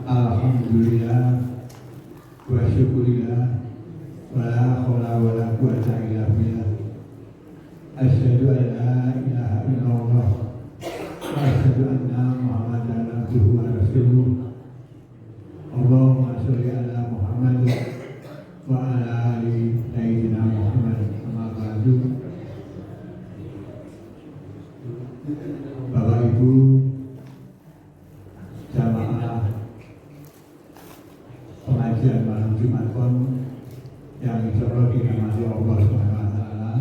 Alhamdulillah wa syukurillah wa la haula wa la quwwata illa billah. Asyhadu an la ilaha illallah wa asyhadu anna Muhammadan abduhu wa rasuluh. Allahumma sholli ala Muhammad wa ala ali sayyidina Muhammad. Amma ba'du. Bapak Ibu jamaah pengajian malam Jumat Pon yang insyaallah dirahmati Allah Subhanahu wa taala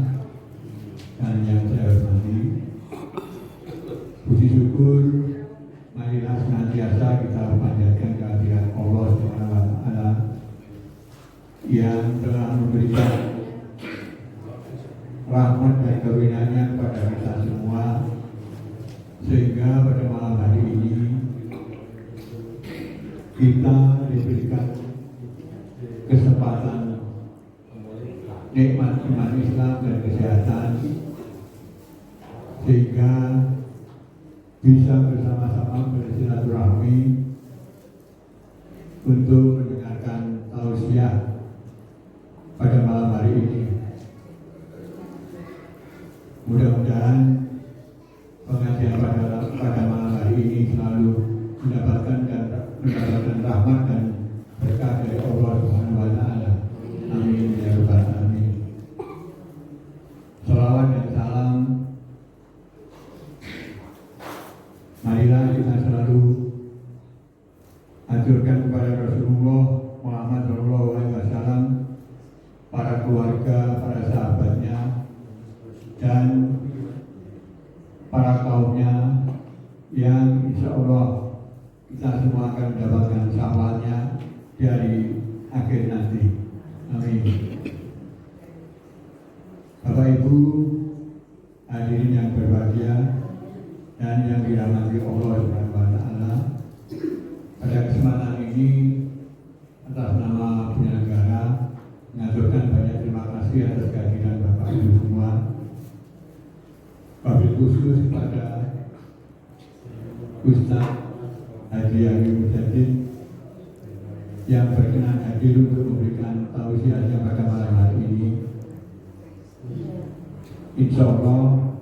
dan yang saya hormati, puji syukur marilah senantiasa kita panjatkan kehadirat Allah Subhanahu wa taala yang telah memberikan rahmat dan karunia-Nya kepada kita semua, sehingga pada malam hari ini kita diberikan kesempatan nikmat iman Islam dan kesehatan, sehingga bisa bersama-sama bersilaturahmi untuk mendengarkan tausiah pada malam hari ini. Mudah-mudahan pengajian pada malam hari ini selalu mendapatkan rahmat dan berkah dari Allah Subhanahu wa taala. Amin ya rabbal alamin. Salawat dan salam marilah kita selalu aturkan kepada Rasulullah Muhammad SAW, para keluarga, para sahabatnya, dan para kaumnya yang insya Allah kita semua akan mendapatkan syafaatnya dari akhir nanti. Amin. Bapak Ibu hadirin yang berbahagia dan yang dirahmati Allah Subhanahu wa taala, pada kesempatan ini atas nama penyelenggara mengaturkan banyak terima kasih atas kehadiran Bapak Ibu semua. Wabil khusus kepada Ustaz Haji Ali Mujadid yang berkenan hadir untuk memberikan tausiahnya pada malam hari ini. Insya Allah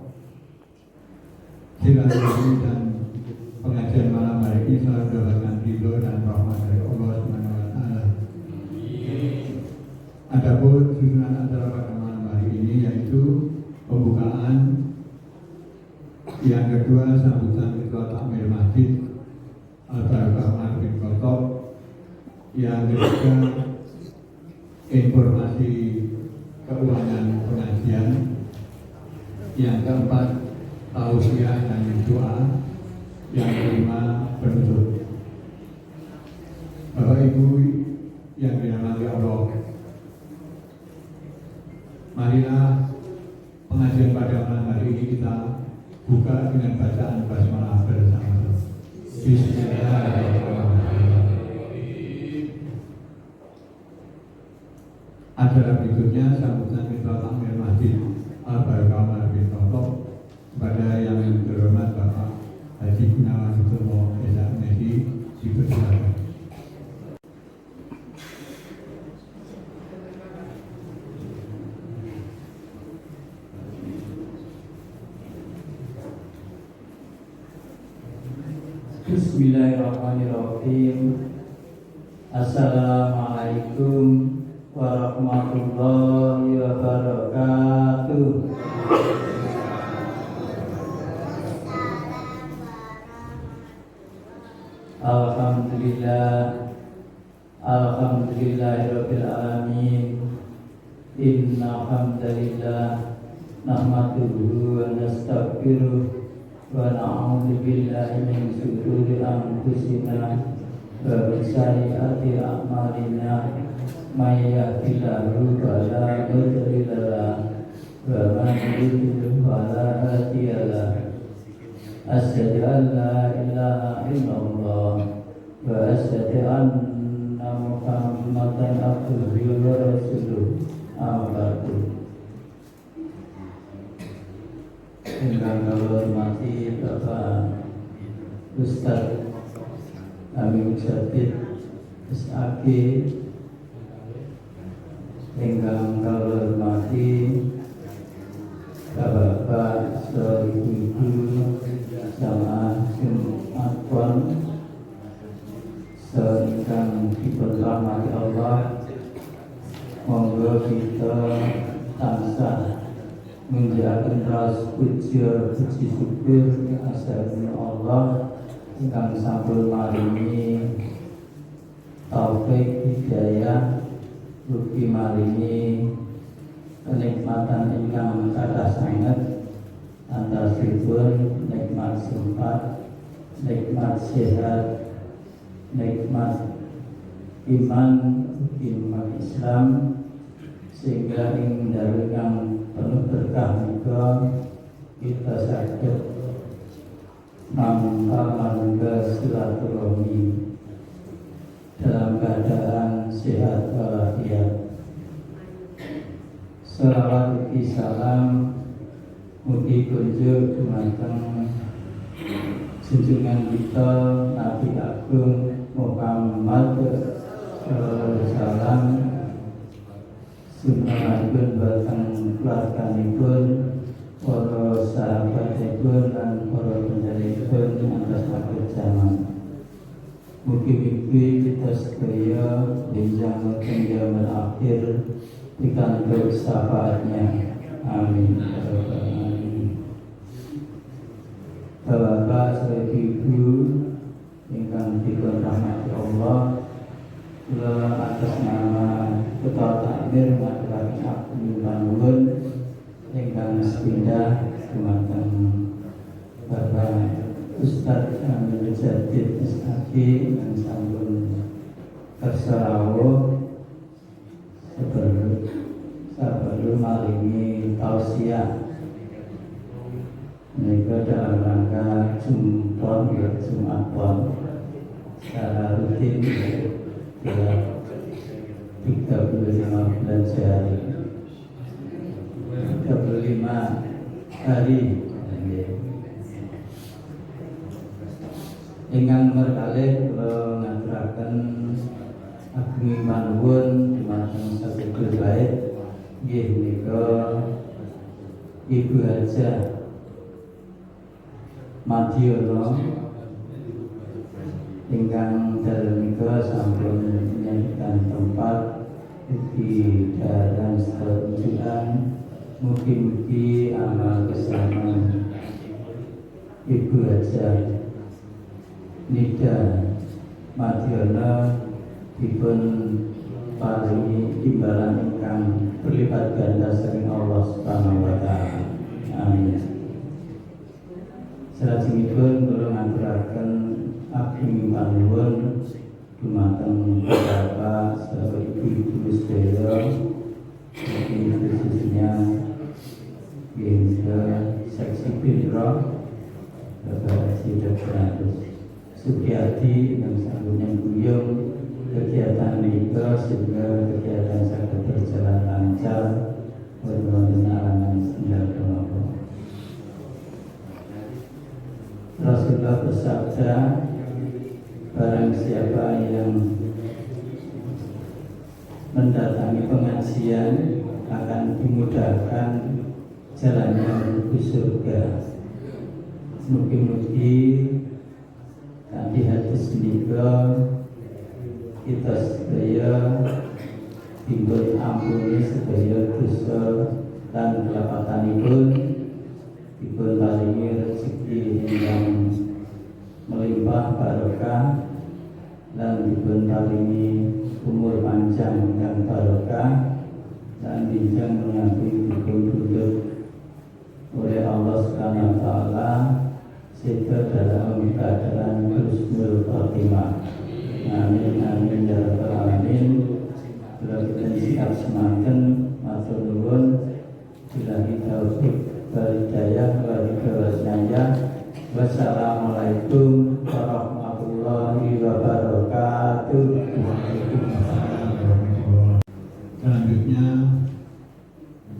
silaturahmi dan pengajian malam hari ini selalu mendapatkan ridho dan rahmat dari Allah Subhanahu wa taala. Adapun susunan acara pada malam hari ini yaitu pembukaan, yang kedua sambutan ketua takmir masjid Al-Barakah Umar bin Khattab, yang ketiga informasi keuangan pengajian, yang keempat tausiah dan doa, yang kelima penutup. Bapak Ibu yang dirahmati Allah, marilah pengajian pada malam hari ini kita buka dengan bacaan basmalah bersama. Bismillahirrahmanirrahim. Acara berikutnya sambutan ketua takmir masjid Al-Barakah Umar bin Khattab kepada yang terhormat Bapak Haji Gunawan Sutomo SMSI dipersilakan. Bismillahirrahmanirrahim. Assalamualaikum warahmatullahi wabarakatuh. Alhamdulillahirabbil alamin. Innal hamdalillah nahmaduhu wa nastaghfiruh wa na'udzu billahi min shururi anfusina wa min sayyiati a'malina. May yahdihillahu fala mudilla lahu wa man yudlil fala hadiya lahu. Asyhadu an la ilaha illallah wa asyhadu anna Muhammadan abduhu wa rasuluh. Amma ba'du. Ingkang kula hormati Bapak Ustaz Amin Jadid SAG, ingkang kula hormati Bapak Ibu sama Jumat Pon, ingkang dipunrahmati Allah. Monggo kita tansah menjalankan ras puji syukur asal Allah ingkang sampun maringi taufik hidayah, rugi maringi kenikmatan ingkang kathah sanget, antasipun nikmat sempat, nikmat sehat, nikmat iman Islam, sehingga ing dalem kang penuh berkah menika kita saged manunggal silaturahmi dalam keadaan sehat walafiat. Selawat ugi salam mugi kunjuk dumateng junjungan kita Nabi Agung Muhammad sallallahu alaihi wasallam, sunahipun dhateng keluarganipun, para sahabatipun lan para pendheripun ngantos akhir zaman. Mugi-mugi kita sedaya benjang wonten zaman akhir pikantuk syafaatnya. Amin. Bapak Ibu ingkang dirahmati Allah, kula atas nama Ketua Takmir Madrasah Abdul Mamun ingkang sepindah dumateng Bapak Ustaz Amin Jadid SAG ingkang sampun kersa rawuh sebelum maringi tausiah menika dalam rangka Jumat Pon secara rutin tiap 35 bulan sehari, 35 hari. Ingkang merkalih kula ngaturaken ageng manuwun dumateng sadaya baik nggih menika Ibu Hajah Madiono ingkang dalem menika sampun menyediakan tempat di dalam setujuan. Mugi-mugi amal kesamaan Ibu Hajah Nida Madiono dipun paringi imbalan ingkang berlipat ganda saking Allah Subhanahu wa taala. Amin. Salajengipun kula ngaturaken ageng panuwun dumateng Bapak saha Ibu sedaya, khususnya Seksi Bidro Bapak Haji Dr. Sugiyadi yang sambungan buyung kegiatan menika sehingga kegiatan saged berjalan lancar wonten alangan setunggal punapa. Rasulullah bersabda, barang siapa yang mendatangi pengajian akan dimudahkan jalannya menuju surga. Mugi-mugi kanthi hadis menika kita sedaya dipun ampuni sedaya dosa lan kelapatanipun, dipun paringi rezeki yang melimpah barokah dan dipun paringi umur panjang dan barokah dan bijak menyambut dipun tuntut oleh Allah Subhanahu wa taala serta dalam keadaan husnul khotimah. Amin amin ya rabbal alamin. Kula kita sikap semanten matur nuwun billahi taufik wal hidayah wal hidayah. Wassalamualaikum warahmatullahi wabarakatuh. Selanjutnya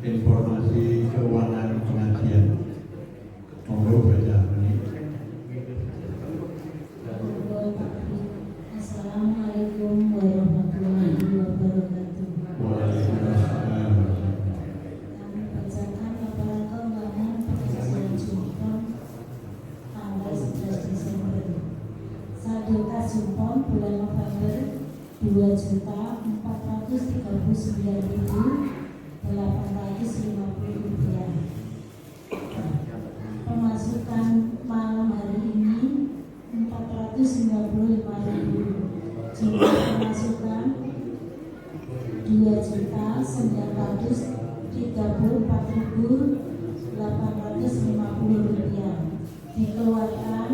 informasi keuangan pengajian. Monggo baca ini. Assalamualaikum warahmatullahi wabarakatuh. Waalaikumsalam. Kami bacakan laporan keuangan pengajian Jumpon tanggal 11 Desember. Saldo kas Jumpon bulan November 2.439.850 rupiah. Pemasukan malam hari ini 495.000. Jumlah pemasukan 2.934.850 rupiah. Dikeluarkan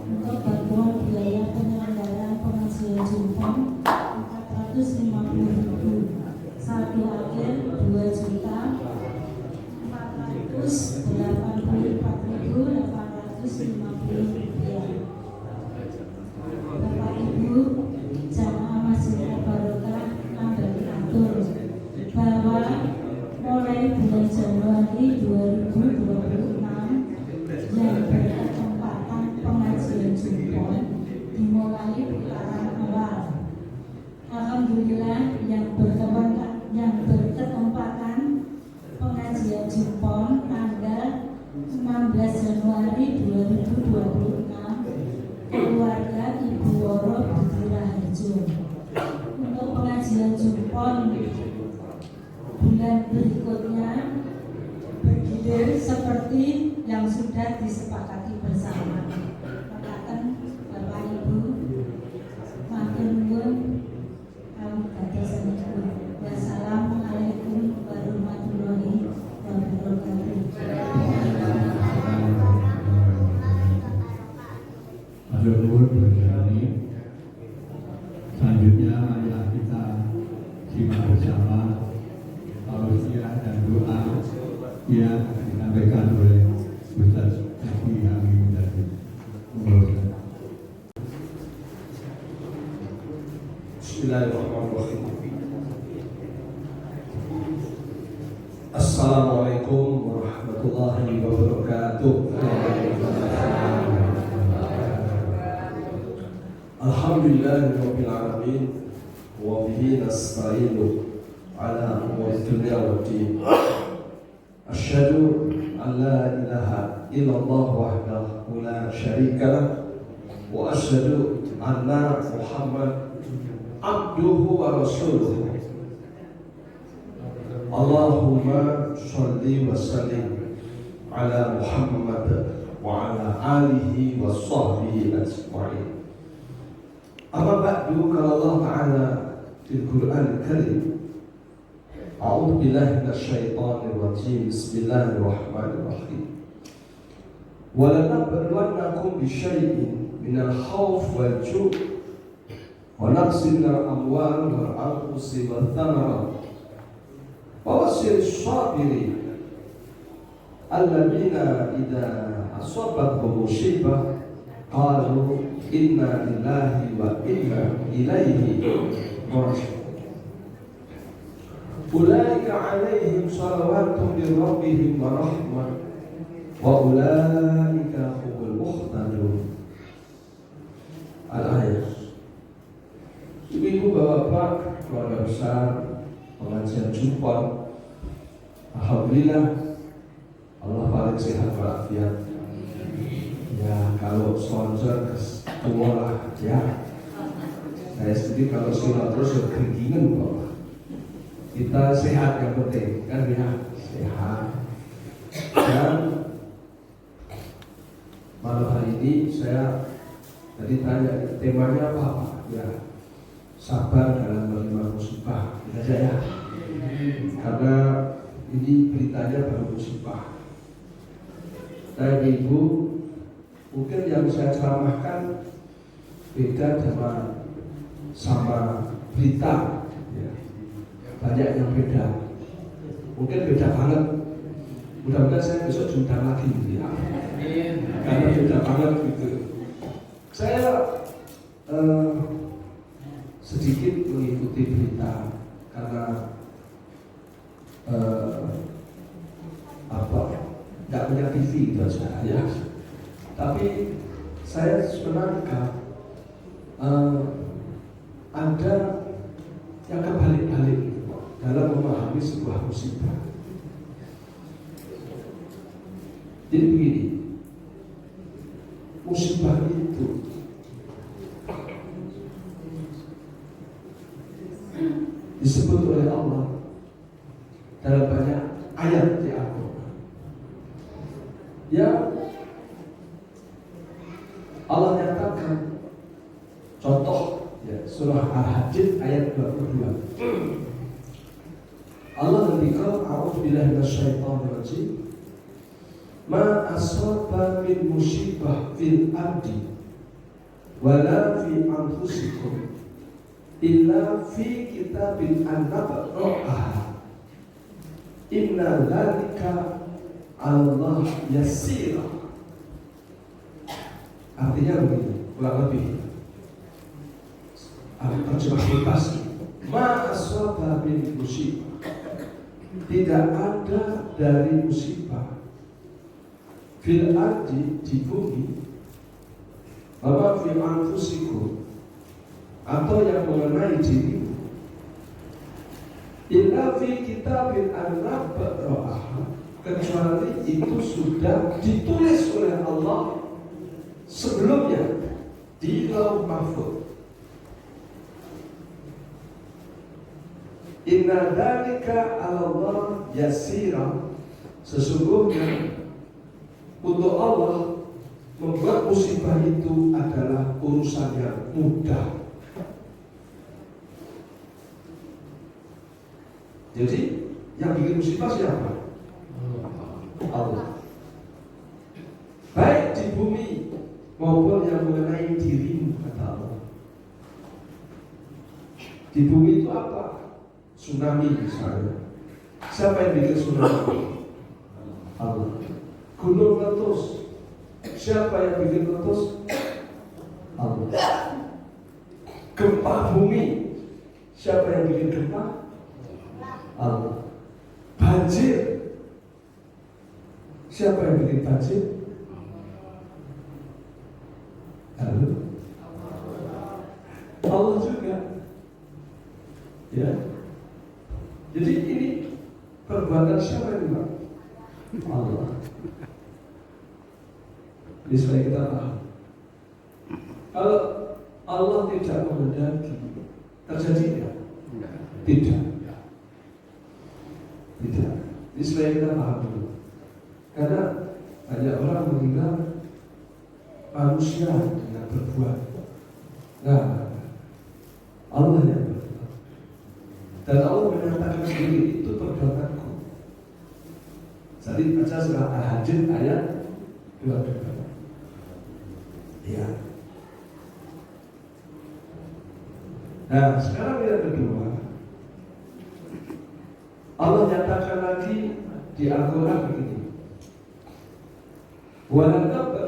untuk bantuan biaya penyelenggaraan pengajian Jumpon 450.000. Saldo akhir 2.484.850 rupiah. Bapak Ibu jamaah Masjid Barokah Ambari atur bahwa mulai bulan Januari 2026 yang berkesempatan pengajian Jumpon dimulai putaran awal. Alhamdulillah yang berkesempatan pengajian Jumpon tanggal 16 Januari 2026 keluarga Ibu Woro Budi Raharjo. Untuk pengajian Jumpon bulan berikutnya bergilir seperti yang sudah disepakati bersama. Makaten Bapak Ibu, matur nuwun kami kados sanesipun. Wassalamualaikum warahmatullahi wabarakatuh. Matur nuwun baca ini. Selanjutnya marilah kita simak bersama tausiah dan doa yang disampaikan oleh Ustaz Haji Hamid Mudadzir. Bismillahirrahmanirrahim. Assalamualaikum warahmatullahi wabarakatuh. Alhamdulillahirabbil alamin wa bihi nasta'inu ala umuri dunya waddin. Asyhadu an la ilaha illallah wahdahu la syarika lah wa asyhadu anna Muhammad abduhu wa rasuluhu. Allahumma sholli wa sallim ala Muhammad wa ala alihi wa sahbihi ajma'in. Amma ba'du, qala Allah Ta'ala fil Qur'an al-Karim. A'udzu billahi minasyaitonir rajim. Bismillahirrahmanirrahim. Wa lanabluwannakum bisyai'in minal khawf wal ju' wa naqsin minal amwal wal anfusi wath thamarat. Wa bashshiris sabirin alladzina idza asabathum musibah qalu inna lillahi wa inna ilaihi raji'un. Ulaika 'alaihim salawatun min rabbihim wa rahmah wa ulaika humul muhtadun. Al-ayat. Ibu bapak, keluarga besar pengajian Jumpon, alhamdulillah Allah paling sehat walafiat. Ya kalau sponsor ketua lah ya. Saya sendiri kalau sekolah terus ya keringinan bapak. Kita sehat yang penting kan ya, sehat. Dan malam hari ini saya tadi tanya temanya apa Pak? Ya sabar dalam menerima musibah. Itu aja ya. Karena ini beritanya baru musibah. Dan ibu, mungkin yang saya ceramahkan beda sama berita, ya. Banyak yang beda. Mungkin beda banget. Mudah-mudahan saya besok diundang lagi gitu ya. Karena beda banget gitu. Saya sedikit mengikuti berita karena nggak punya TV itu saja ya. Tapi saya menangkap ada yang kebalik-balik dalam memahami sebuah musibah. Jadi begini, musibah itu disebut oleh Allah dalam banyak ayat di Al-Quran. Ya, Allah nyatakan contoh ya, surah Al-Hadid ayat 22. Allah ngendikan a'udzubillahi minasyaitonir rajim. Ma asaba min musibah fil ardi wala fi anfusikum illa fi kitabin an-nabra'aha inna dzalika 'Allah yasira. Artinya begini, kurang lebih terjemah bebas. Ma asaba min musibah, tidak ada dari musibah fil ardi, di bumi, wa fi anfusikum, atau yang mengenai dirimu, illa fi kitabin an-nabra'aha, kecuali itu sudah ditulis oleh Allah sebelumnya di Lauh Mahfuz. Inna dzalika 'ala Allah yasira, sesungguhnya untuk Allah membuat musibah itu adalah urusan yang mudah. Jadi yang bikin musibah siapa? Allah. Baik di bumi maupun yang mengenai dirimu, kata Allah. Di bumi itu apa? Tsunami misalnya. Siapa yang bikin tsunami? Allah. Gunung meletus. Siapa yang bikin meletus? Allah. Gempa bumi. Siapa yang bikin gempa? Allah. Banjir. Siapa yang bikin banjir? Allah juga. Ya. Jadi ini perbuatan siapa ini, Pak? Allah. Jadi supaya kita paham, kalau Allah tidak menghendaki terjadinya, tidak. Jadi supaya kita paham dulu, karena banyak orang mengira manusia dengan berbuat. Nah, Allah yang berbuat, dan Allah menyatakan sendiri itu perbuatanku. Jadi baca surah Al-Hadid ayat 22. Ya. Nah, sekarang yang kedua, Allah nyatakan lagi di Al-Quran begini. Walaqad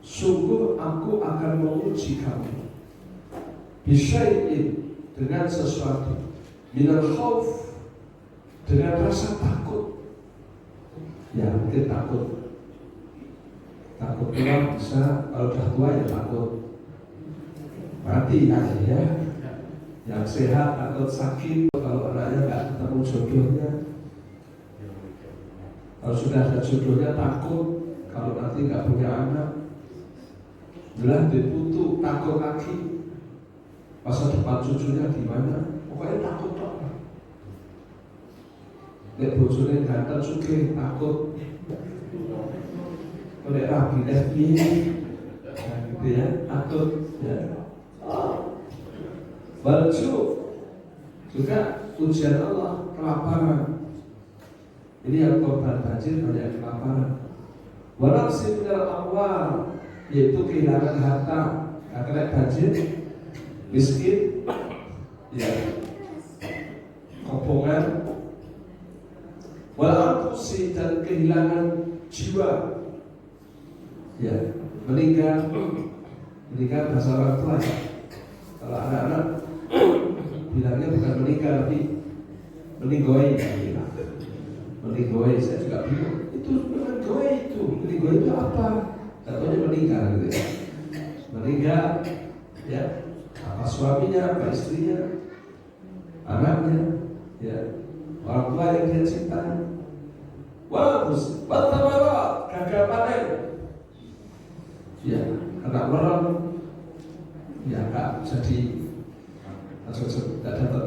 sungguh aku akan menguji kamu bisyai'in, dengan sesuatu, minal khauf, dengan rasa takut. Ya, mungkin takut tua bisa, kalau udah tua ya takut mati aja ya. Yang sehat takut sakit, kalau anaknya nggak ketemu jodohnya. Kalau sudah ada jodohnya takut, kalau nanti nggak punya anak. Belah diputu takut lagi, masa depan cucunya gimana? Pokoknya takut dong. Nek bojone ganteng sugih takut. Nek rabi piye? Gitu ya, takut ya. Walju juga ujian Allah, kelaparan. Ini yang korban banjir banyak kelaparan. Walaqsi minal amwal, yaitu kehilangan harta karena banjir, miskin, ya, kobongan. Walanfusi, dan kehilangan jiwa, ya, meninggal bahasa orang tua. Kalau anak-anak bilangnya bukan meninggal tapi meninggoy. Meninggoy, saya juga bingung. Itu meninggoy itu apa? Katanya meninggal gitu ya. Meninggal, ya, apa suaminya, apa istrinya, anaknya, ya, orang tua yang dia cintai. Bagus, batamarot, gagal panen. Ya, kena merem, ya kak jadi tidak dapat.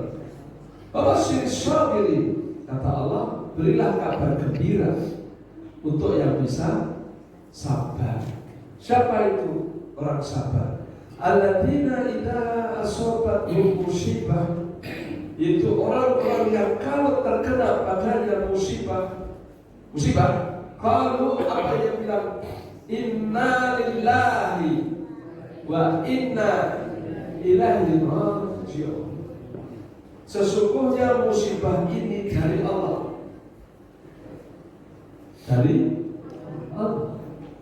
Basyir syabirin, kata Allah, berilah kabar gembira untuk yang bisa sabar. Siapa itu orang sabar? Alladzina idza asabatuhum musibah, itu orang-orang yang kalau terkena padanya musibah, kalau apa yang bilang inna lillahi wa inna ilaihi raji'un. Sesungguhnya musibah ini dari Allah.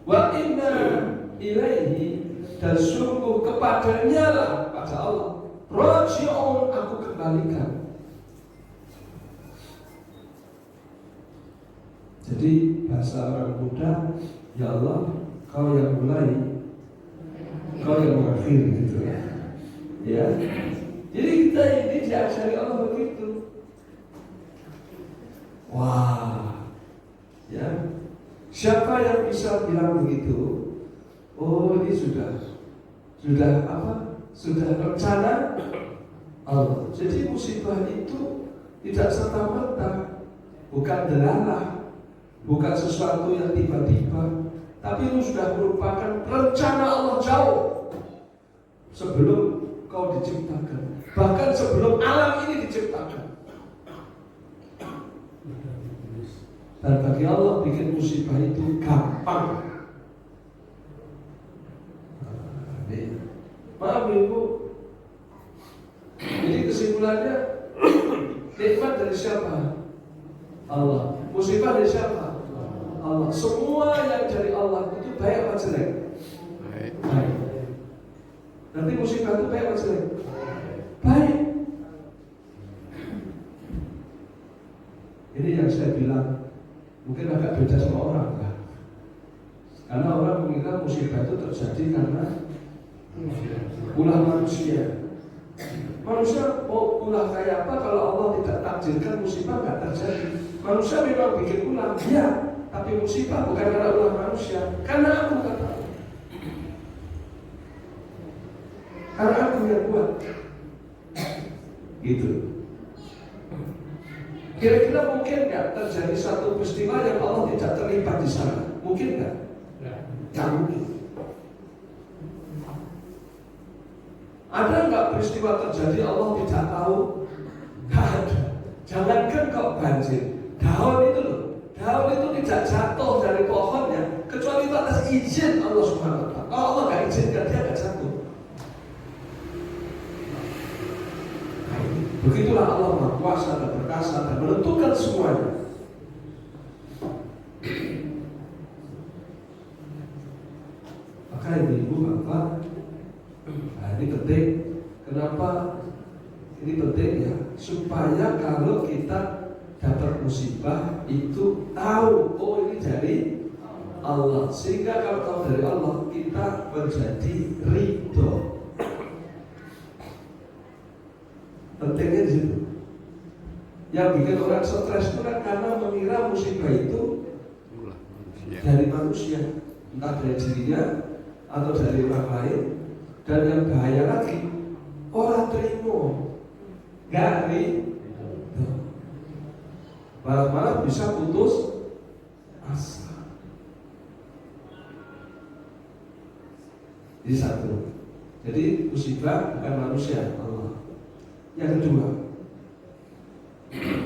Wa inna ilaihi, dan sungguh kepadanya lah, pada Allah, raji'un, aku kembalikan. Jadi bahasa orang muda, ya Allah, kau yang mulai, kau yang mengakhiri, gitu ya. Ya. Jadi kita ini diajari Allah begitu. Wah, ya. Siapa yang bisa bilang begitu? Oh, ini sudah apa? Sudah rencana Allah. Jadi musibah itu tidak serta-merta, bukan delalah, bukan sesuatu yang tiba-tiba, tapi itu sudah merupakan rencana Allah jauh sebelum kau diciptakan, bahkan sebelum alam ini diciptakan. Dan bagi Allah bikin musibah itu gampang. Maaf Ibu, jadi kesimpulannya, nikmat dari siapa? Allah. Musibah dari siapa? Allah. Semua yang dari Allah itu baik apa jelek? Baik. Nanti musibah itu baik apa jelek? Baik. Ini yang saya bilang mungkin agak beda sama orang kan? Karena orang mengira musibah itu terjadi karena ulah manusia. Manusia mau ulah kayak apa kalau Allah tidak takdirkan musibah nggak terjadi? Manusia memang bikin ulah, ya, tapi musibah bukan karena ulah manusia, karena aku kata, karena aku yang buat, gitu. Kira-kira mungkin nggak terjadi satu peristiwa yang Allah tidak terlibat di sana? Mungkin nggak? Nggak mungkin. Ada nggak peristiwa terjadi Allah tidak tahu? Nggak ada. Jangankan kok banjir, daun itu tidak jatuh dari pohonnya kecuali itu atas izin Allah Subhanahu Wa Taala. Kalau Allah nggak izinkan dia nggak jatuh. Begitulah Allah Maha Kuasa dan Perkasa dan menentukan semuanya. Maka ibu bapak, nah ini penting. Kenapa ini penting ya? Supaya kalau kita dapat musibah itu tahu, oh ini dari Allah. Sehingga kalau tahu dari Allah, kita menjadi ridho. Pentingnya di situ. Yang bikin orang stres itu kan karena mengira musibah itu dari manusia, entah dari dirinya atau dari orang lain. Dan yang bahaya lagi, orang terima, nggak ridho, malah bisa putus asa. Jadi satu, jadi musibah bukan manusia, Allah. Yang kedua,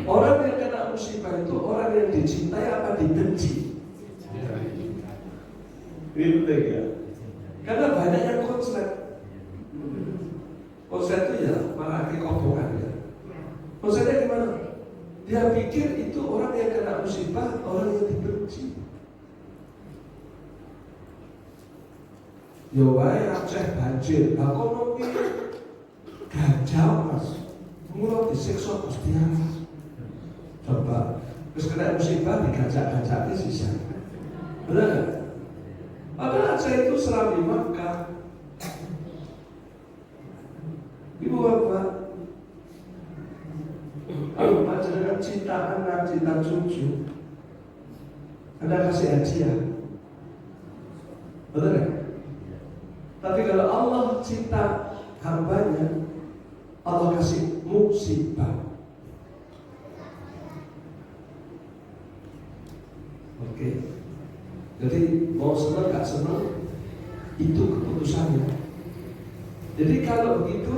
orang yang kena musibah itu orang yang dicintai apa dibenci? Gitu ya. Karena banyak yang konslet. Konslet itu ya malah kekobongan ya. Konsletnya gimana? Dia pikir itu orang yang kena musibah, orang yang dibenci. Yo wae Aceh banjir, aku mungkin gajah mas, mula disiksa Gusti Allah. Coba, terus kena musibah digajak-gajak sisa. Benar nggak? Padahal Aceh itu serambi Makkah. Ibu bapak, kalau panjenengan cinta anak, cinta cucu, Anda kasih hadiah, betul nggak? Tapi kalau Allah cinta hambanya, Allah kasih musibah. Oke. Jadi mau senang gak senang, itu keputusannya. Jadi kalau begitu,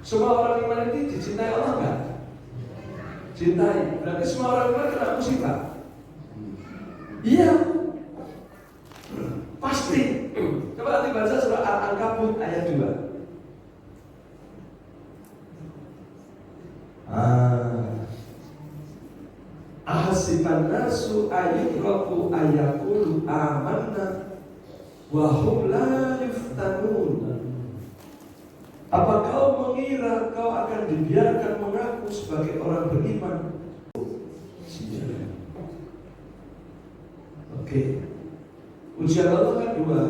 semua orang iman ini dicintai Allah nggak? Cintai. Berarti semua orang iman kena musibah. Iya, pasti. Coba nanti baca surah Al-Ankabut ayat 2. Ahasiban nasu ayyutraku ayyakulu amanna wa hum la yuftanun. Apa kau mengira kau akan dibiarkan mengaku sebagai orang beriman? Oke. Ujian Allah kan dua,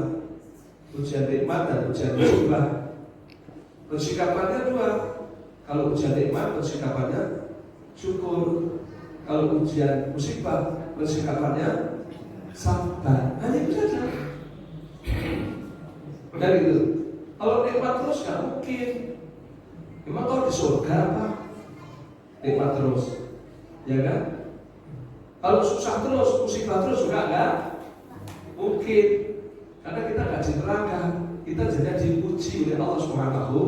ujian nikmat dan ujian musibah. Persikapannya dua. Kalau ujian nikmat, persikapannya syukur. Kalau ujian musibah, persikapannya sabar. Hanya itu saja. Dan itu. Kalau nikmat terus gak mungkin. Memang kalau di surga apa? Nikmat terus, ya kan? Kalau susah terus, musibah terus juga enggak mungkin. Karena kita gak di neraka, kita jadi diuji oleh Allah Subhanahu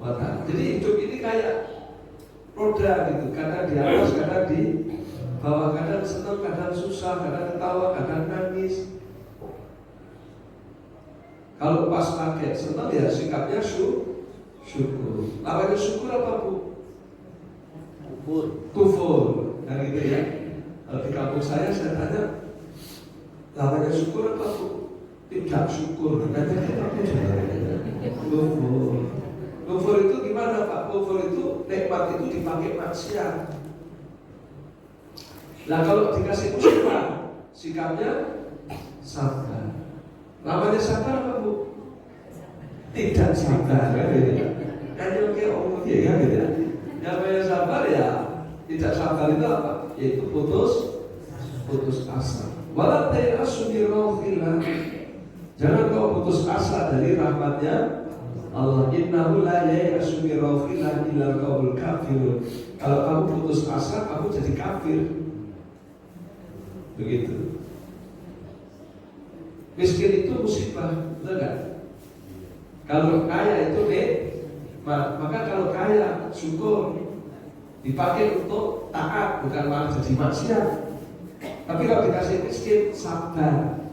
wa Ta'ala. Jadi hidup ini kayak roda gitu, kadang di atas, kadang di bawah, kadang senang, kadang susah, kadang ketawa, kadang nangis. Kalau pas pakai senang ya sikapnya syukur. Namanya syukur apa bu? Kufur. Nah gitu ya. Kalau di kampung saya tanya, namanya syukur apa bu? Tidak syukur. Kufur. Kufur itu gimana pak? Kufur itu nikmat itu dipakai maksiat. Nah kalau dikasih musibah, sikapnya sabar. Namanya sabar apa bu? Tidak sabar kan gitu. Hanya kayak omong dia kan gitu. Namanya sabar ya tidak sabar itu apa? Yaitu putus asa. Wala ta'asu min rauhillah. Jangan kau putus asa dari rahmatnya Allah. Innahu la ya'asu min rauhillah illa qaumul kafirun. Kalau kamu putus asa, kamu jadi kafir. Begitu. Miskin itu musibah, betul nggak? Kalau kaya itu maka kalau kaya syukur dipakai untuk taat, bukan malah jadi maksiat. Tapi kalau dikasih miskin sabar,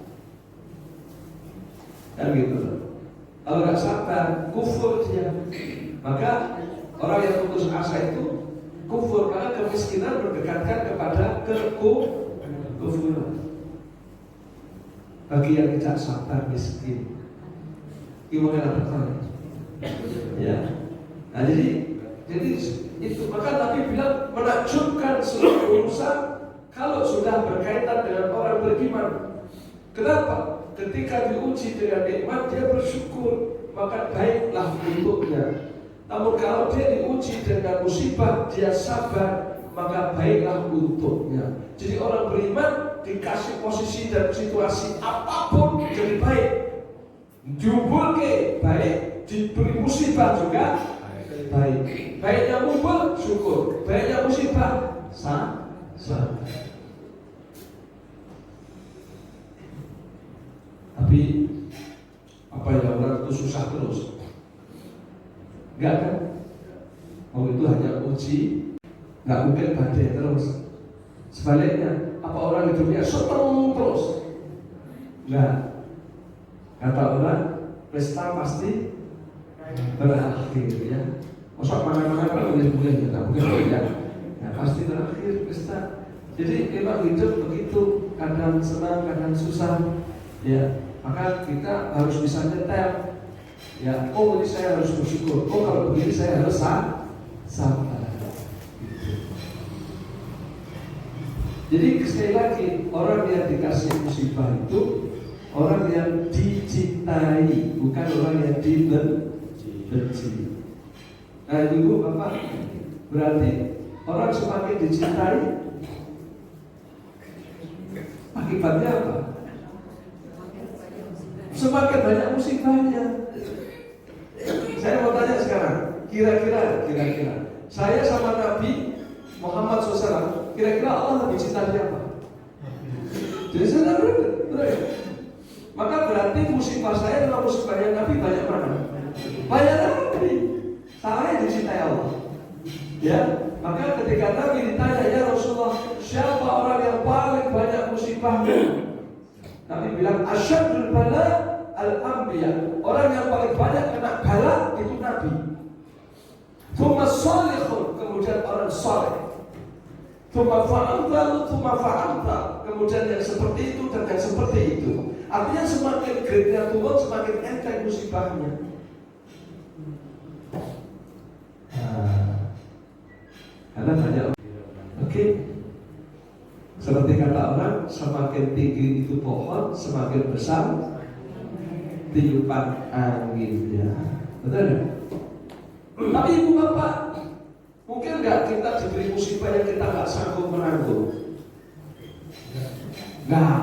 kan gitu. Kalau nggak sabar, kufur dia. Maka orang yang putus asa itu kufur, karena kemiskinan mendekatkan kepada kekufuran. Bagi yang tidak sabar miskin, gimana bertanya? Ya, nah jadi itu maka Nabi bilang menakjubkan seluruh urusan kalau sudah berkaitan dengan orang beriman. Kenapa? Ketika diuji dengan nikmat dia bersyukur, maka baiklah untuknya. Namun kalau dia diuji dengan musibah dia sabar, maka baiklah untuknya. Jadi orang beriman dikasih posisi dan situasi apapun jadi baik, diubur ke baik, diberi musibah juga baik. Baiknya mubur syukur, baiknya musibah sabar. Tapi apa ya, orang itu susah terus? Enggak kan? uji, nggak mungkin badai terus. Sebaliknya, apa orang hidupnya seneng terus? Nggak. Kata orang, pesta pasti berakhir ya. Masuk mana-mana kan boleh-boleh, nggak mungkin ya. Ya pasti berakhir pesta. Jadi memang hidup begitu, kadang senang, kadang susah. Ya, maka kita harus bisa nyetel. Ya, oh ini saya harus bersyukur. Oh kalau begini saya harus sabar. Jadi sekali lagi, orang yang dikasih musibah itu orang yang dicintai, bukan orang yang dibenci. Nah ibu bapak, berarti orang semakin dicintai, akibatnya apa? Semakin banyak musibahnya. Saya mau tanya sekarang, kira-kira saya sama Nabi Muhammad SAW, kira-kira Allah lebih cinta siapa? Jadi saya benar. Maka berarti musibah saya adalah musibahnya Nabi banyak mana? Banyak Nabi. Saya dicintai Allah. Ya, maka ketika Nabi ditanya, ya Rasulullah, siapa orang yang paling banyak musibahnya? Nabi bilang, asyadul bala al-anbiya. Orang yang paling banyak kena bala itu Nabi. Tsumma salihun, kemudian orang saleh. Tsumma fa'amta, kemudian yang seperti itu dan yang seperti itu. Artinya semakin grade-nya turun, semakin enteng musibahnya. Karena banyak. Oke. Seperti kata orang, semakin tinggi itu pohon, semakin besar tiupan anginnya. Betul ya? Tapi ibu bapak, mungkin nggak kita diberi musibah yang kita nggak sanggup menanggung? Nggak.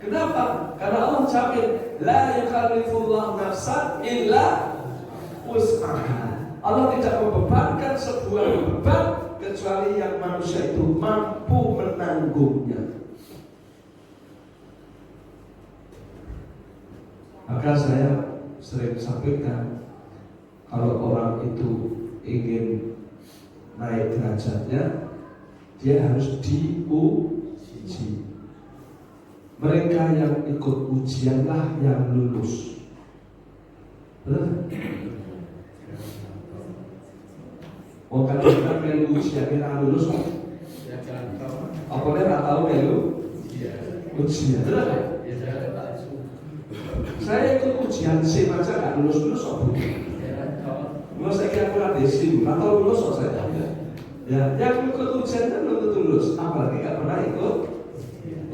Kenapa? Karena Allah jamin, la yukallifullahu nafsan illa wus'aha. Allah tidak membebankan sebuah beban kecuali yang manusia itu mampu menanggungnya. Maka saya sering sampaikan, kalau orang itu ingin naik derajatnya, dia harus diuji. Mereka yang ikut ujianlah yang lulus. Betul? Oh kan kita melu ujian kita lulus, apa dia nggak tahu melu ujian? Betul? Saya ikut ujian SIM aja nggak lulus kok. Mau saya kira kurang SIM atau lulus kok saya. Ya, yang ikut ujian kan belum tentu lulus, apalagi nggak pernah ikut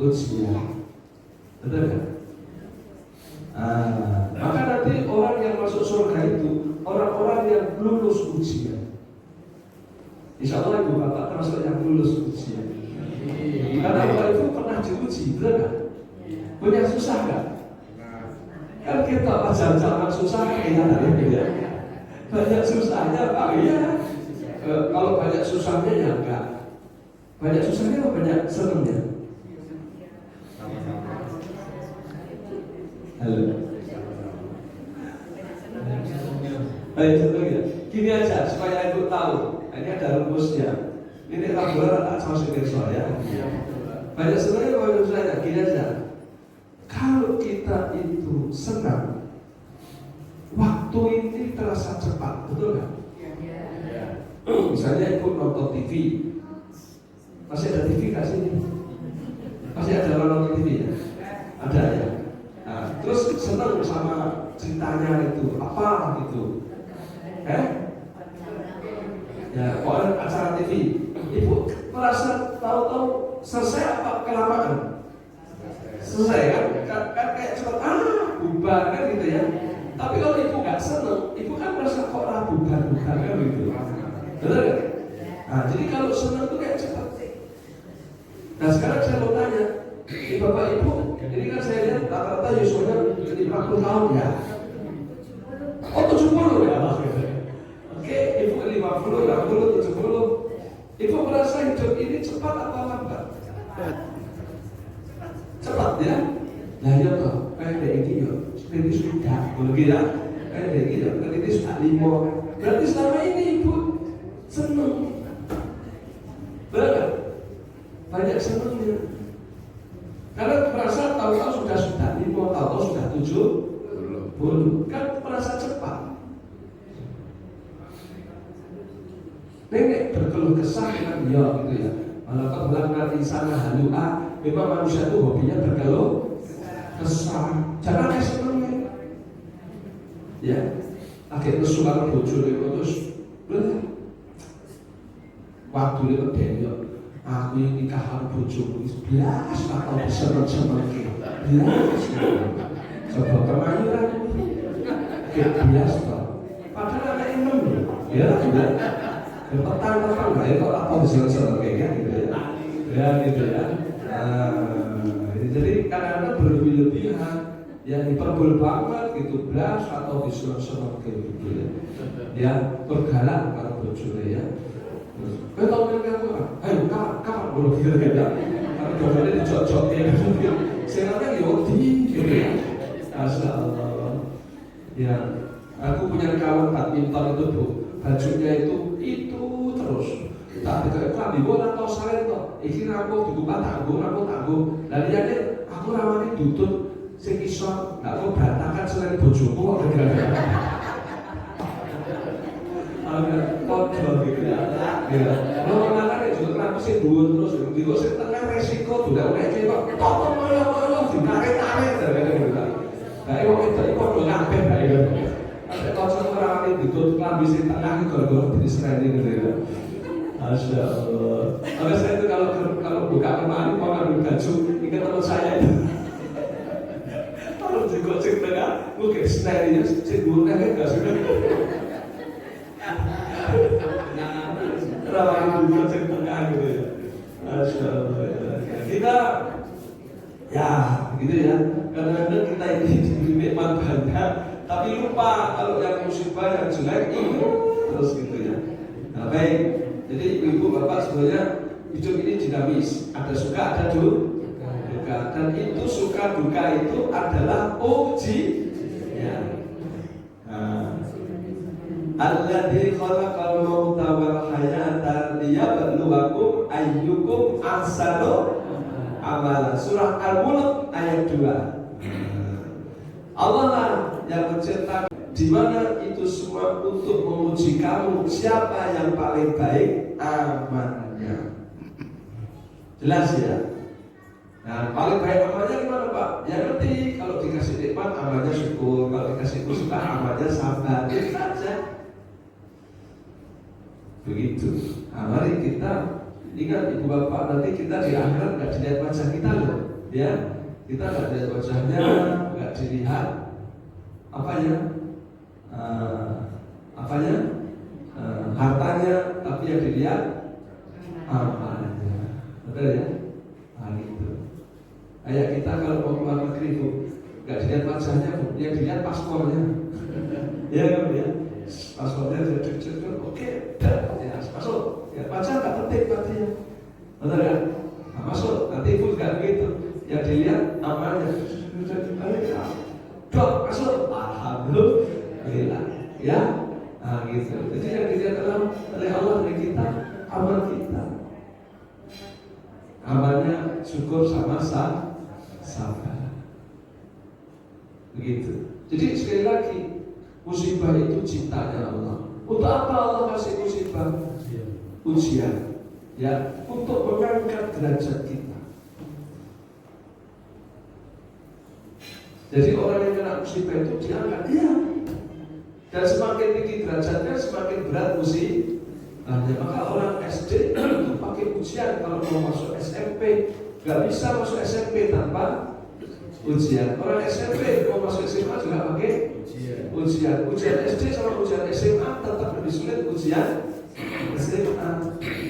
ujian. Betul kan? Maka nanti orang yang masuk surga itu orang-orang yang lulus ujian. Insya Allah ibu bapak termasuk yang lulus ujian. Karena orang itu pernah diuji, betul kan? Punya susah kan? Kan kita pas jalan susah kita dari ya. Banyak susahnya Pak ya. Kalau banyak susahnya ya enggak. Banyak susahnya atau banyak senangnya? Halo. Baik, contohnya gini aja supaya ibu tahu. Ini ada rumusnya. Ini laporan tak sama sekali ya. Banyak sebenarnya banyak susahnya. Gini aja. Kalau kita itu senang, waktu ini terasa cepat, betul kan? Misalnya ibu nonton TV, masih ada TV nggak sini? Masih ada orang nonton TV ya? Ada ya. Nah, terus senang sama ceritanya itu, apa gitu? Ya, pokoknya acara TV, ibu merasa tahu-tahu selesai apa kelamaan? Selesai kan kayak cepat bubar kan gitu ya. Tapi kalau ibu nggak seneng, ibu kan merasa kok bubar kan gitu. Betul kan? Nah jadi kalau seneng tuh kayak cepat. Nah sekarang saya mau tanya, bapak ibu, ini kan saya lihat rata-rata usianya 50 tahun ya. Oh 70 ya maksudnya. Oke, ibu 50, 60, 70. Ibu merasa hidup ini cepat atau lambat? Cepat ya? Nah ya toh, kayak ini ya, ini sudah, begitu ya? Kayak ini ya, ini sudah 5. Berarti selama ini ibu seneng. mau tahu sudah 70, kan merasa cepat. Nenek berkeluh kesah dengan dia gitu ya. Malah bilang nanti sana halua, memang manusia itu hobinya berkeluh kesah. Jangan kayak senengnya. Ya, akhirnya suara bocor itu terus, waktu itu dia, aku ini nikahan bojoku 11 atau seneng-seneng belas. Coba kemajuan, 11 toh. Padahal ada 6 ya, sudah. Petang-petang lah ya, kok apa seneng-seneng kayak gitu ya. Ya gitu ya. Jadi kadang-kadang berlebih-lebihan, ya hiperbol banget gitu, belas atau diseneng-seneng kayak gitu ya. Ya bergalak kalau bojone ya. Terus, tau kan aku kan? Ayo kapan belum gitu ya. Kalau bojone dicocok ya. Senangnya ya gitu ya. Masya Allah. Ya, aku punya kawan badminton itu Bu, bajunya itu terus. Tak dikek klambi bola atau salen to. Iki aku dibuka tanggung. Lah liyane aku rawani dutut sing iso gak kok berantakan selain bojoku kok gara-gara. Agak kotor gitu ya. Ya. Kalau makane juga kenapa sih dhuwur terus digo sing tengah resiko udah nek kok toto moyo ditarik-tarik gitu. Lah iku kok kabeh bae. Ada konsep rawani dutut klambi sing tengah gara-gara disereni gitu ya. Masya Allah. Maka saya itu kalau buka kemana mau ambil baju, ingat teman saya itu. Kalau digocek tengah, mungkin snare-nya cedurnya enggak sudah. Rawan digocek tengah gitu ya. Masya Allah. Kita ya gitu ya. Kadang-kadang kita ini diberi nikmat banyak, tapi lupa kalau yang musibah yang jelek itu terus gitu ya. Nah, baik. Jadi ibu bapak sebenarnya hidup ini dinamis, ada suka ada duka, dan itu suka duka itu adalah ujian. Alladzi khalaqal mauta wal hayata liyabluwakum ayyukum ahsanu amala. Surah Al-Mulk ayat 2. Allah lah yang menciptakan, di mana itu semua untuk menguji kamu siapa yang paling baik amalnya. Jelas ya? Nah, paling baik amalnya gimana Pak? Ya ngerti, kalau dikasih nikmat amalnya syukur, kalau dikasih musibah amalnya sabar. Itu saja. Begitu. Nah, mari kita ingat ibu bapak, nanti kita di akhirat nggak dilihat wajah kita loh, ya. Kita nggak dilihat wajahnya, nggak dilihat hartanya, tapi yang dilihat amalnya. Betul ya? Nah gitu. Kayak kita kalau mau keluar negeri Bu, nggak dilihat wajahnya Bu, yang dilihat paspornya. Ya kan ya? Paspornya jadi oke, ya masuk. Ya wajah nggak penting berarti ya. Betul kan? Nah, masuk. Nanti Ibu juga begitu. Yang dilihat amalnya. Dok, masuk. Alhamdulillah. Ya. Nah gitu. Jadi yang dilihat oleh Allah dari kita, amal kita. Amalnya syukur sama sabar. Begitu. Jadi sekali lagi, musibah itu ciptanya Allah. Untuk apa Allah kasih musibah? Ujian. Ya, untuk mengangkat derajat kita. Jadi orang yang kena musibah itu diangkat, iya. Dan semakin tinggi derajatnya, semakin berat musibahnya. Maka orang SD itu pakai ujian. Kalau mau masuk SMP, nggak bisa masuk SMP tanpa ujian. Orang SMP mau masuk SMA juga pakai ujian. Ujian SD sama ujian SMA tetap lebih sulit ujian SMA.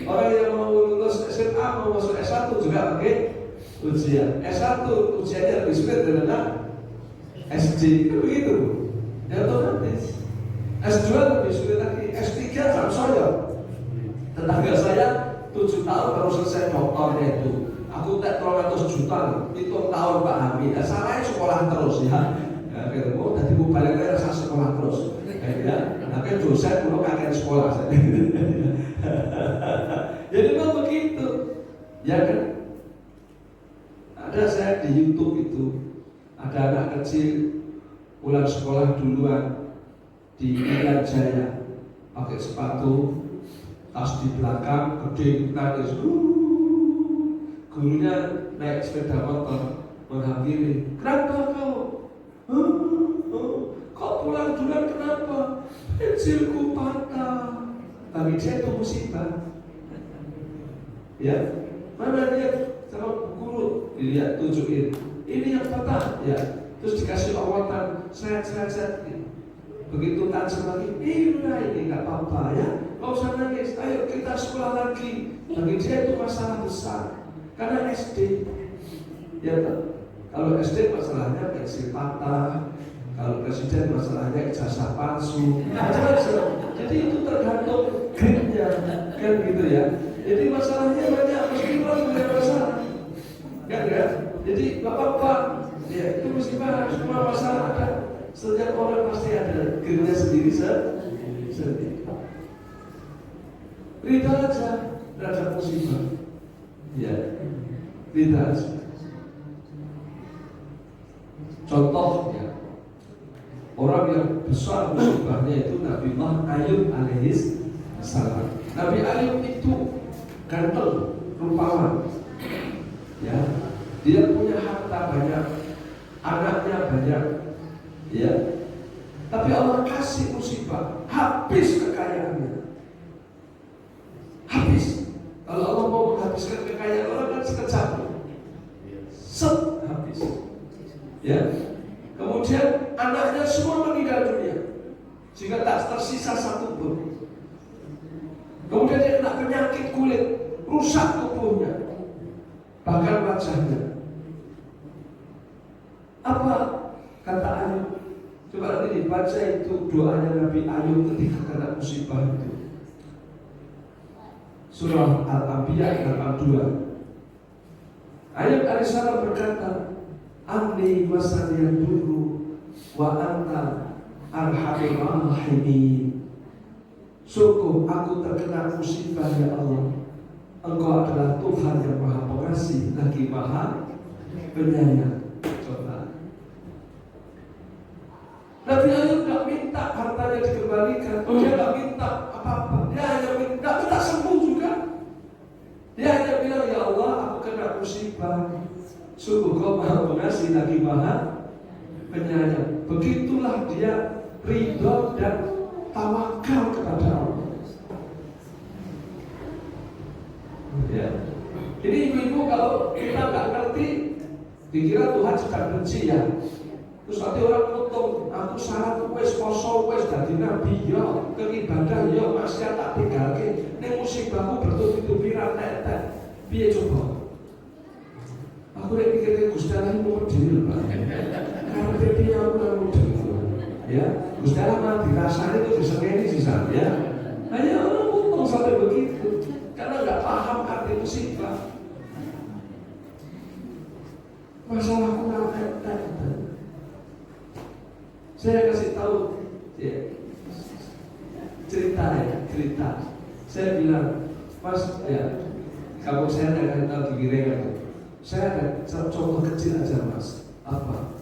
Orang yang mau lulus SMA mau masuk S1 juga pakai ujian. S1 ujiannya lebih sulit daripada SD. Itu begitu. Ya otomatis. S2 lebih sulit lagi. S3 sama saya. Tetangga saya 7 tahun baru selesai doktornya itu. Aku tak 300 juta, itu tahun Pak Hamid. Salahnya sekolah terus ya. Oh, tadi bu balik lagi rasa sekolah terus. Ya, tapi dosen dulu kakek sekolah. Jadi memang begitu, ya kan? Ada saya di YouTube itu ada anak kecil pulang sekolah duluan di Irian Jaya, pakai sepatu, tas di belakang, gede, nangis. Gurunya naik sepeda motor menghampiri. Kenapa kau? Kok pulang duluan kenapa? Pensilku patah. Bagi dia itu musibah. Ya, mana dia sama guru dilihat tunjukin. Ini yang patah, ya. Terus dikasih lawatan, set. Begitu tajam lagi, ini nggak apa-apa ya. Nggak usah nangis. Ayo kita sekolah lagi. Bagi dia itu masalah besar. Karena SD, ya kalau SD masalahnya pensil patah, kalau presiden masalahnya ijazah palsu, macam-macam. Jadi itu tergantung grade-nya, kan gitu ya. Jadi masalahnya banyak, meskipun punya masalah, kan ya. Jadi nggak apa-apa, ya itu meskipun semua masalah ada. Setiap orang pasti ada grade-nya sendiri. Rida aja terhadap musibah. Ya, tidak. Contoh ya, orang yang besar musibahnya itu Nabi Ayub alaihis salam. Nabi Ayub itu ganteng, rupawan. Ya, dia punya harta banyak, anaknya banyak. Ya, tapi Allah kasih musibah, habis kekayaannya. Habis. Kalau Allah mau menghabiskan kekayaan orang kan sekejap, habis. Ya. Kemudian anaknya semua meninggal dunia, sehingga tak tersisa satu pun. Kemudian dia kena penyakit kulit, rusak tubuhnya, bahkan wajahnya. Apa kata Ayub? Coba nanti dibaca itu doanya Nabi Ayub ketika kena musibah itu. Surah Al-Anbiya 82. Ayub alaihissalam berkata, Anni masaniyan dulu wa anta arhamur rahimin. Sungguh aku terkena musibah ya Allah. Engkau adalah Tuhan yang Maha Pengasih lagi Maha Penyayang. Coba. Nabi Ayub tidak minta hartanya dikembalikan. Dia tidak minta apa-apa. Dia hanya minta sembuh juga. Dia hanya bilang, ya Allah, aku kena musibah. Sungguh Kau Maha Pengasih lagi Maha Penyayang. Begitulah dia ridho dan tawakal kepada Allah. Ya. Jadi ibu-ibu kalau kita nggak ngerti, dikira Tuhan sedang benci ya. Terus nanti orang ngomong, aku salah wes poso wes dadi nabi yo, keibadah yo, masih tak tinggalke. Ning musibahku bertubi-tubi ra tetek. Piye coba? Aku nek pikir Gusti Allah model, Pak. Karena piye aku nang model. Ya, Gusti Allah mah dirasani itu disengeni sisa ya. Hanya orang ngomong sampai begitu karena nggak paham arti musibah. Masalahku ra tetek. Saya kasih tahu ya, cerita. Saya bilang, Mas ya, kamu saya akan tahu di Girengan. Saya ada contoh kecil aja Mas. Apa?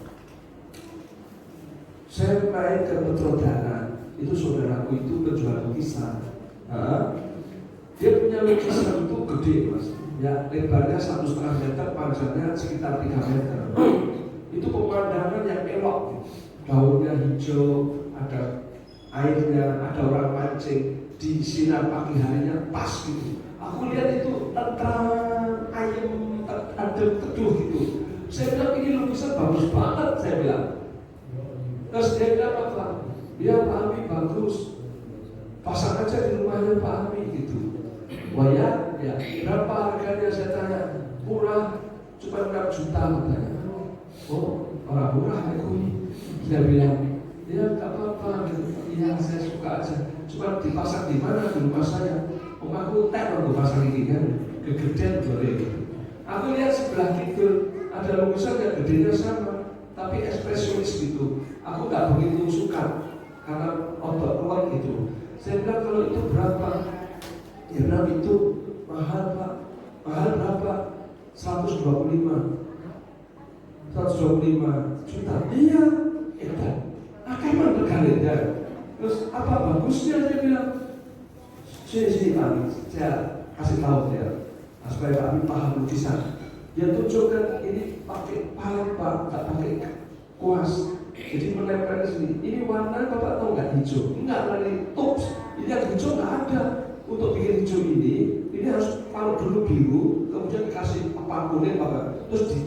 Saya main ke Petrodanan. Itu saudaraku itu penjual lukisan. Dia punya lukisan itu gede Mas. Ya, lebarnya 1,5 meter, panjangnya sekitar 3 meter. Itu pemandangan yang elok. Daunnya hijau, ada airnya, ada orang mancing di sinar pagi harinya pas gitu. Aku lihat itu tentram, ayam, adem, teduh gitu. Saya bilang ini lukisan bagus banget, saya bilang. Terus dia bilang apa? Ya Pak Ami bagus, pasang aja di rumahnya Pak Ami gitu. Wah ya, berapa harganya? Saya tanya. Murah, cuma 6 juta katanya. Oh, orang murah ya kui. Dia bilang, ya tak apa-apa, iya saya suka aja. Cuma dipasang di mana di rumah saya? Aku teror pasang ini kan, kegedean boleh. Aku lihat sebelah kidul ada lukisan yang gedenya sama, tapi ekspresionis gitu. Aku nggak begitu suka karena otot kuat gitu. Saya bilang kalau itu berapa? Ya bilang itu mahal Pak. Mahal berapa? 125. 125 juta. Iya, itu akan berganda. Terus apa bagusnya? Saya bilang, sini Pak, saya kasih tahu dia supaya Pak Amin paham lukisan. Dia tunjukkan ini pakai palet Pak, nggak pakai kuas. Jadi menempel di sini. Ini warna Bapak tahu nggak hijau? Enggak, dari tops. Ini yang hijau nggak ada. Untuk bikin hijau ini harus kalau dulu biru, kemudian dikasih apa kuning Bapak, terus di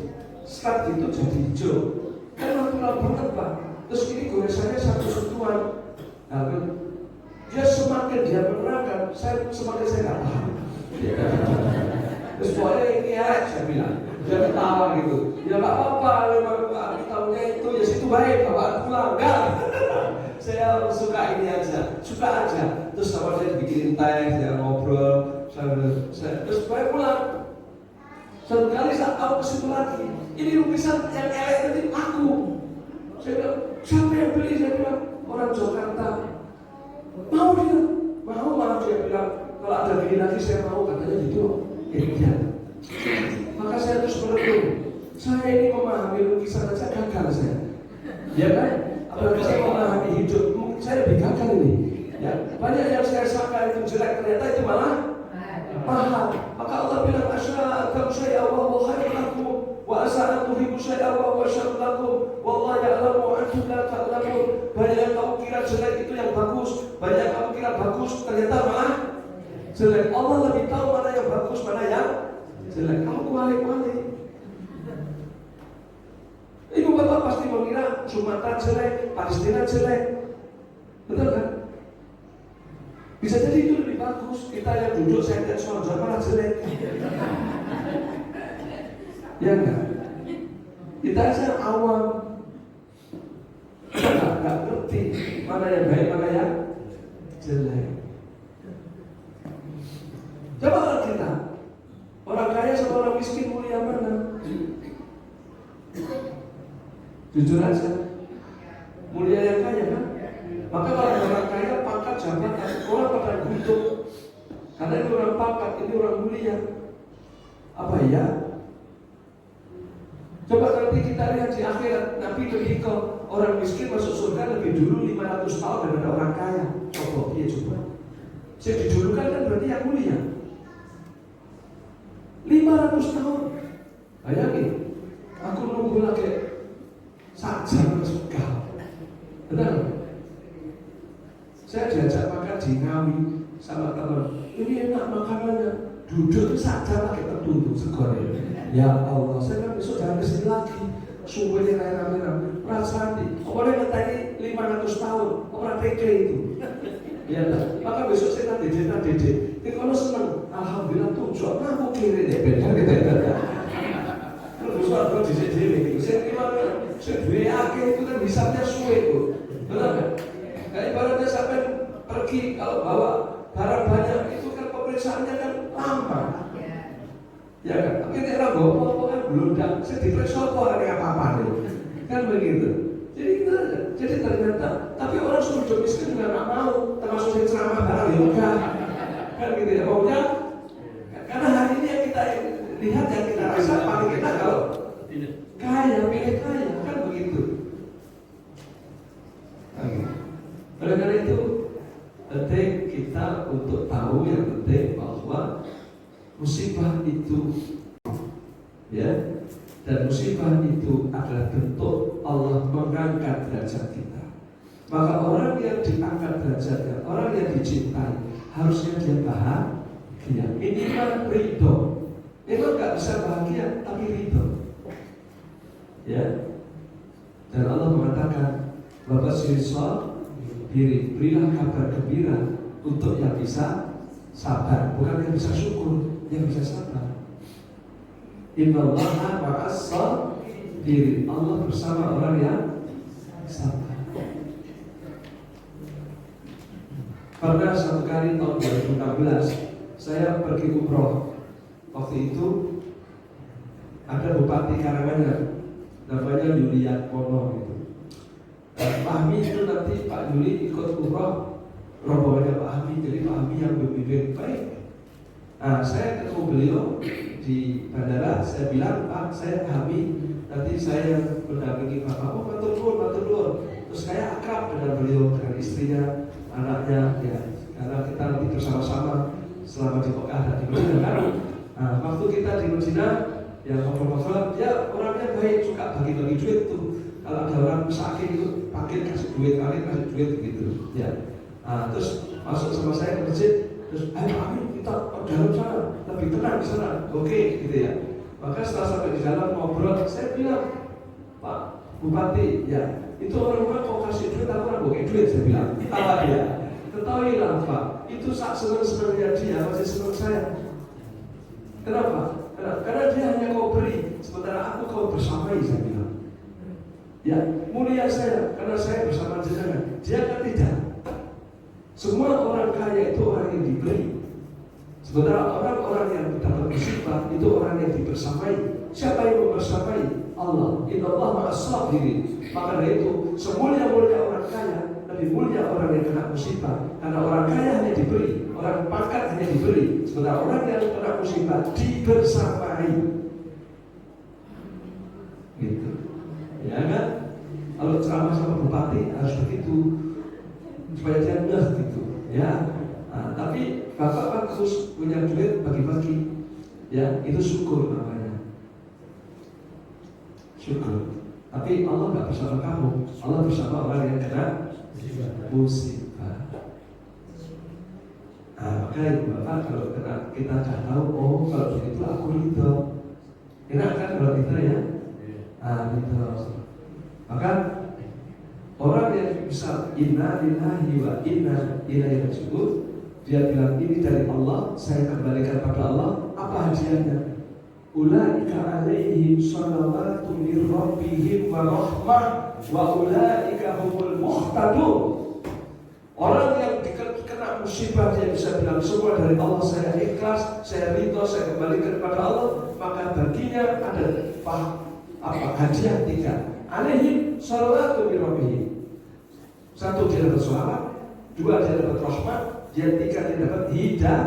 start itu jadi hijau. Kan natural banget Pak. Terus ini goresannya satu sentuhan. Nah, dia semakin dia menerangkan, semakin saya nggak paham. Terus pokoknya ini ya, saya bilang, dia ketawa gitu. Ya nggak apa-apa, Pak, tahunya itu ya situ baik, Bapak pulang enggak. Saya suka ini aja, suka aja. Terus sama saya bikin teh, saya ngobrol, terus saya pulang. Satu kali saya tahu ke situ lagi, ini lukisan yang elek tadi aku. Saya bilang, siapa yang beli? Saya bilang, orang Jakarta. Mau dia, malah dia bilang, kalau ada beli lagi saya mau, katanya gitu. Iya. Maka saya terus merenung, saya ini memahami lukisan aja gagal saya. Ya kan? Apalagi saya memahami hidup, saya lebih gagal ini. Ya, banyak yang saya sangka itu jelek, ternyata itu malah mahal. Maka Allah bilang, asya'akum syai'a wa huwa khairun lakum, wa asa'an tuhibbu syai'a wa huwa syarrun lakum, wallahu ya'lamu wa antum la ta'lamun. Banyak yang kamu kira jelek itu yang bagus, banyak yang kamu kira bagus, ternyata malah jelek. Allah lebih tahu mana yang bagus, mana yang jelek. Kamu kuali-kuali. Ibu bapak pasti mengira Sumatera jelek, Palestina jelek, betul kan? Bisa jadi itu lebih bagus. Kita yang duduk saya soal malah jelek. Ya enggak? Kita aja awam, kita nggak ngerti mana yang baik, mana yang jelek. Coba kalau kita orang kaya sama orang miskin mulia mana? Jujur aja, mulia yang kaya kan? Maka kalau orang kaya pangkat jabatan, orang pada guntung. Karena ini orang pangkat, ini orang mulia. Apa ya? Coba nanti kita lihat di akhirat, Nabi lebih ke orang miskin masuk surga lebih dulu 500 tahun daripada orang kaya. Coba, dia coba. Saya didulukan kan berarti yang mulia. 500 tahun. Bayangin, aku nunggu lagi saja masuk surga. Benar? Saya diajak makan di Ngawi sama teman. Ini enak makanannya. Duduk saja pakai tertutup sekolah. Ya Allah, saya kan besok jangan kesini lagi. Sumbernya kayak rame-rame. Rasanya, orang yang 500 tahun, orang TK itu. Ya tak? Maka besok saya nanti dede. Ini kalau senang, alhamdulillah tuh, soalnya aku kiri deh, beda gitu. Terus kalau di sini gitu, saya gimana? Saya duit akhir itu kan bisanya suwe itu, benar kan? Kayak ibaratnya sampai pergi kalau bawa barang banyak itu kan pemeriksaannya kan lama. Ya kan? Tapi daerah bawa kan belum dah. Saya diperiksa kok ada apa-apa nih, kan begitu. Jadi ternyata, tapi orang sudah miskin juga nggak mau, termasuk yang ceramah barang ya enggak, kan gitu ya. Maunya, karena hari ini yang kita lihat, yang kita rasa paling kita kalau kaya, pilih kaya, kan begitu. Oleh karena itu, penting kita untuk tahu yang penting bahwa musibah itu, ya. Dan musibah itu adalah bentuk Allah mengangkat derajat kita. Maka orang yang diangkat derajatnya, orang yang dicintai, harusnya dia bahagia. Minimal ridho. Memang nggak bisa bahagia, tapi ridho. Ya. Dan Allah mengatakan, Bapak Sirisol, berilah kabar gembira untuk yang bisa sabar, bukan yang bisa syukur, yang bisa sabar. Innallaha ma'as sabirin. Allah bersama orang yang sabar. Pernah satu kali tahun 2016 saya pergi umroh. Waktu itu ada Bupati Karanganyar, namanya Yuliat Pono gitu. Pak Ahmi itu nanti Pak Yuli ikut umroh rombongannya Pak Ahmi, jadi Pak Ahmi yang berbimbing baik. Nah, saya ketemu beliau di bandara, saya bilang, Pak, saya Ahmi nanti saya mendampingi Bapak, oh matur nuwun. Terus saya akrab dengan beliau, dengan istrinya, anaknya, ya, karena kita nanti bersama-sama selama di Mekah dan di Madinah kan. Nah, waktu kita di Madinah, ya ngobrol-ngobrol, ya orangnya baik, suka bagi-bagi duit tuh. Kalau ada orang sakit itu, pakil kasih duit, gitu, ya. Nah, terus masuk sama saya ke masjid, terus ayo amin kita ke dalam sana, lebih tenang di sana, oke, gitu ya. Maka setelah sampai di dalam ngobrol, saya bilang, Pak Bupati, ya itu orang-orang kok kasih duit, aku orang bokeh duit, saya bilang. Ketawa dia. Ketahuilah Pak, itu sak senang-senangnya dia masih senang saya. Kenapa? Karena dia hanya kau beri, sementara aku kau bersamai, saya bilang. Ya, mulia saya, karena saya bersama jenengan. Dia kan tidak. Semua orang kaya itu orang yang diberi. Sementara orang-orang yang dapat musibah itu orang yang dibersamai. Siapa yang membersamai? Allah. Innallaha ma'as-sabirin. Maka dari itu, semulia-mulia orang kaya lebih mulia orang yang kena musibah. Karena orang kaya hanya diberi, orang pangkat hanya diberi. Sementara orang yang kena musibah dibersamai. Gitu. Ya kan? Kalau ceramah sama bupati harus begitu supaya dia ngeh gitu. Ya. Nah, tapi Bapak bagus punya duit bagi-bagi, ya itu syukur namanya. Syukur. Tapi Allah nggak bersama kamu, Allah bersama orang yang kena musibah. Nah, makanya Bapak kalau kena kita sudah tahu, oh kalau begitu aku ridho. Enak kan kalau itu ya? Ridho. Maka orang yang bisa inna lillahi wa inna ilaihi raji'un, dia bilang ini dari Allah, saya kembalikan pada Allah. Apa hadiahnya? Ulaika alaihim salawatu min rabbihim wa rahmah wa ulaika humul muhtadun. Orang yang kena musibah dia bisa bilang semua dari Allah, saya ikhlas, saya ridho, saya kembalikan kepada Allah. Maka baginya ada hadiah 3. Alaihim salawatu min rabbihim. 1 dia dapat sholawat, 2 dia dapat rahmat, dia 3 dia dapat hidayah,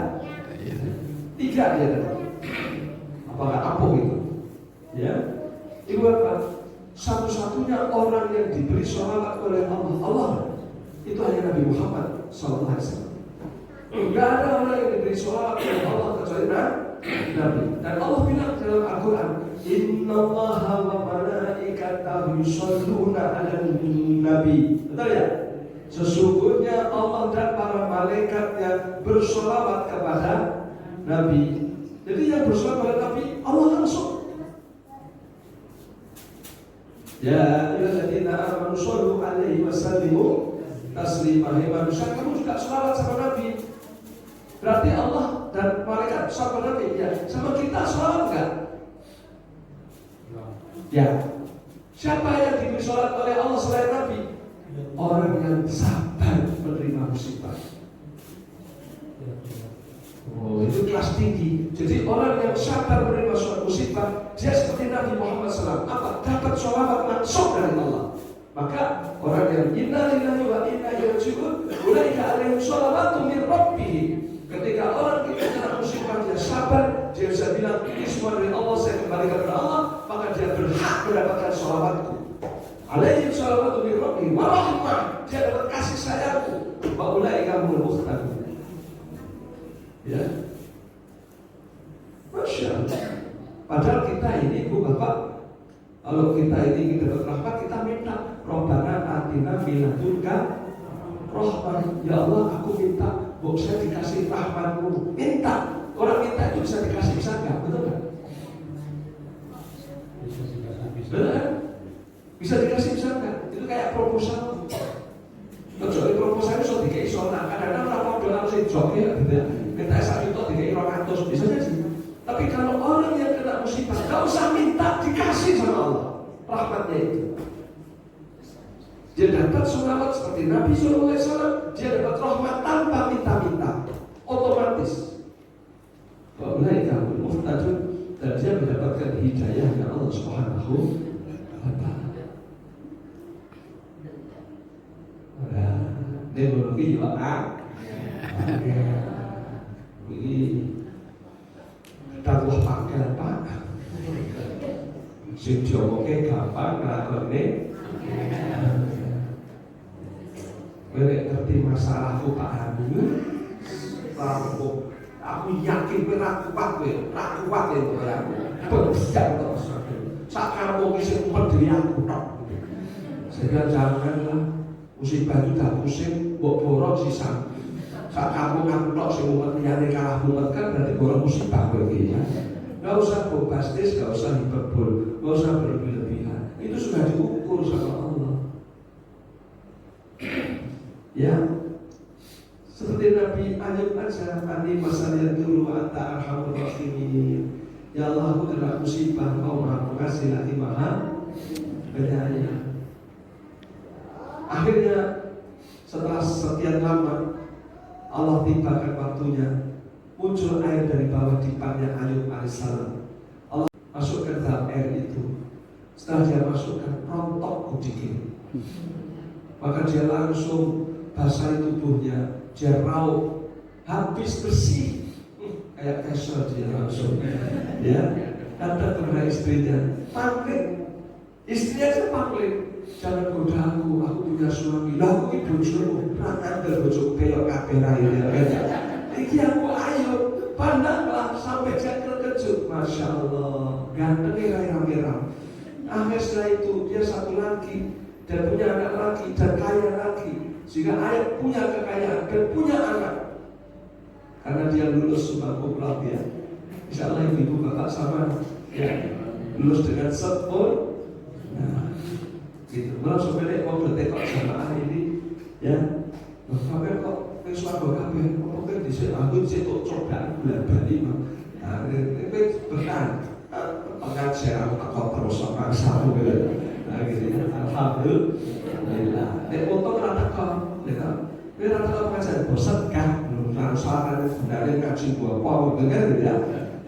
3 dia dapat. Apakah ampuh itu? Ya, itu apa? Satu-satunya orang yang diberi sholawat oleh Allah itu hanya Nabi Muhammad SAW. Tidak ada orang yang diberi sholawat oleh Allah kecuali Nabi. Dan Allah bilang dalam Al-Quran, Innallaha wa malaikatahu yusholluna 'alan nabi. Betul ya? Sesungguhnya Allah dan para malaikatnya bersolawat kepada Nabi. Jadi yang bersolawat kepada Nabi Allah langsung. Ya ayyuhalladzina amanu shollu 'alaihi wa sallimu taslima. Hai manusia, kamu juga selawat sama Nabi. Berarti Allah dan malaikat sama Nabi, ya. Sama kita selawat enggak? Ya. Siapa yang diberi sholawat oleh Allah selain Nabi? Orang yang sabar menerima musibah. Oh, itu kelas tinggi. Jadi orang yang sabar menerima suatu musibah, dia seperti Nabi Muhammad SAW. Apa? Dapat sholawat langsung dari Allah. Maka orang yang inna lillahi wa inna ilaihi raji'un, ulaika alaihim sholawatu min rabbihim. Ketika orang kita kena musibah, dia sabar, dia bisa bilang ini semua dari Allah, saya kembalikan kepada Allah, maka dia berhak mendapatkan sholawatku. Alaihim sholawatu min rabbihim wa rahmah, dia dapat kasih sayangku. Wa ulaika humul muhtadun. Ya, Masya Allah. Padahal kita ini, Bu Bapak, kalau kita ini kita dapat rahmat, kita minta Rabbana atina min ladunka rahmah. Ya Allah, aku minta, Bu, saya dikasih rahmatmu. Minta. Orang minta itu bisa dikasih, bisa enggak? Betul kan? Betul kan? Bisa dikasih, bisa enggak? Itu kayak proposal. Kecuali proposalnya sudah dikasih soal. Kadang-kadang orang dolar harus jawab ya, gitu ya. Minta S1 itu dikasih 200, bisa aja sih. Tapi kalau orang yang kena musibah, gak usah minta, dikasih sama Allah rahmatnya itu. Dia dapat sholawat seperti Nabi SAW, dia dapat rahmat tanpa minta-minta, otomatis. Ulaika humul muhtadun, dan dia mendapatkan hidayahnya Allah Subhanahu wa ta'ala. Teknologi juga ini dakwah pakai Pak. sing diomonge gampang nglakone. Kowe ngerti masalahku Pak Hamid? Rampung. Aku yakin kowe ra kuat kowe ora. Bersiap terus. Sak kamu ki sing peduli aku tok. Sehingga janganlah musibah itu dah pusing, mbok borok sisa. Sak kamu ngaku tok sing umat liyane kalah umat kan berarti borok musibah kowe iki ya. Enggak usah bombastis, enggak usah hiperbol, enggak usah berlebih-lebihan. Itu sudah diukur sama Allah. Ya. Seperti Nabi Ayub aja, ani masaliyat dulu anta arhamur rahimin. Ya Allah, aku kena musibah, Kau Maha Pengasih lagi Maha Penyayang. Akhirnya setelah sekian lama Allah tibakan waktunya, muncul air dari bawah dipannya Ayub alaihissalam. Allah masukkan dalam air itu. Setelah dia masukkan, rontok kudikin. Maka dia langsung basahi tubuhnya, dia raup, habis bersih. Kayak kasar dia langsung, ya. Datang kepada istrinya, pangling. Istrinya aja pangling. Jangan goda aku punya suami. Lah aku ibu bojomu, ra kandel bojoku belok kabeh raine. Iki aku ayo, pandanglah sampai dia terkejut. Masya Allah, gantengnya rame-rame. Akhir setelah itu dia satu lagi dan punya anak lagi dan kaya lagi. Sehingga ayah punya kekayaan dan punya anak. Karena dia lulus sumpah kumlaut ya. Insya Allah ibu bapak sama ya, lulus dengan sempurna. Nah, gitu. Malah sebenarnya mau bertekok sama ini ya. Bapak kok suatu kabeh, kok kan disini aku cetok cobaan bulan Bali mah. Nah, ini bertahan pengajar aku terus sama sapu gitu. Nah, gitu ya. Alhamdulillah. Untung rata kau, ya. Ini rata pengajar bosan kan? Saran dari ngaji buah pau dengar ya.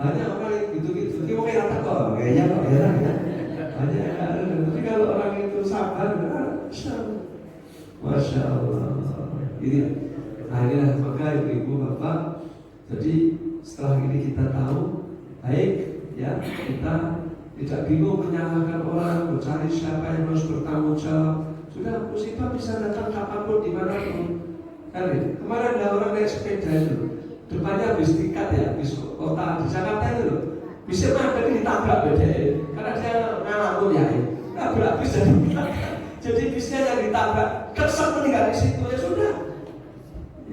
Hanya orang yang gitu-gitu, dia mau kayak kok, kayaknya kok ya. Hanya tapi kalau orang itu sabar, masya Allah. Ini, inilah maka ibu bapak. Jadi setelah ini kita tahu, baik ya kita tidak bingung menyalahkan orang, mencari siapa yang harus bertanggung jawab. Sudah musibah bisa datang kapanpun dimanapun. Kemarin ada orang naik sepeda itu, depannya habis tingkat ya, habis kota di Jakarta itu loh, bisa ada ditabrak beda, karena dia ngalamun ya, nabrak bis jadi bisnya yang ditabrak, kesel meninggal di situ ya sudah,